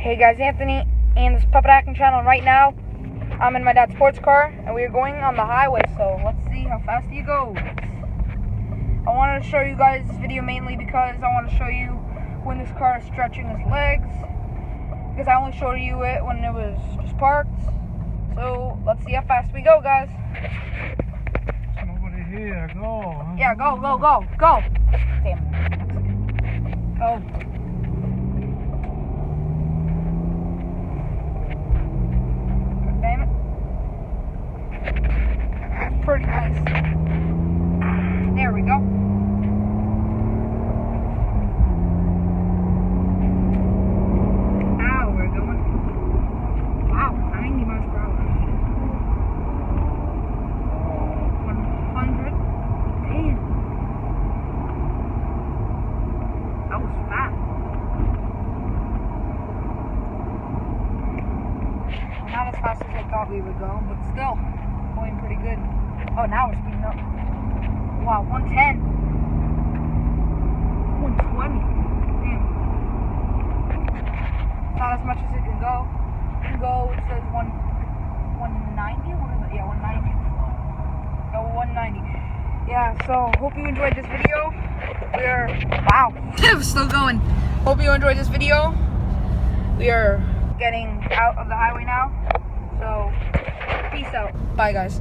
Hey guys, Anthony, and this is Puppet Acting Channel. And right now, I'm in my dad's sports car, and we are going on the highway, so let's see how fast he goes. I wanted to show you guys this video mainly because I want to show you when this car is stretching his legs, because I only showed you it when it was just parked. So, let's see how fast we go, guys. Nobody here, go. Yeah, go. Damn it. Go. Damn it. Pretty nice. There we go. Now we're going. Wow, 90 miles per hour. 100. Damn. That was fast. Not as fast as I thought we would go, but still going pretty good. Oh, now we're speeding up. Wow, 110. 120. Damn. Not as much as it can go. It can go, it says 190? What is it? Yeah, 190. Oh, 190. Yeah, so hope you enjoyed this video. Wow. We're still going. Hope you enjoyed this video. We are getting out of the highway now. So, peace out. Bye, guys.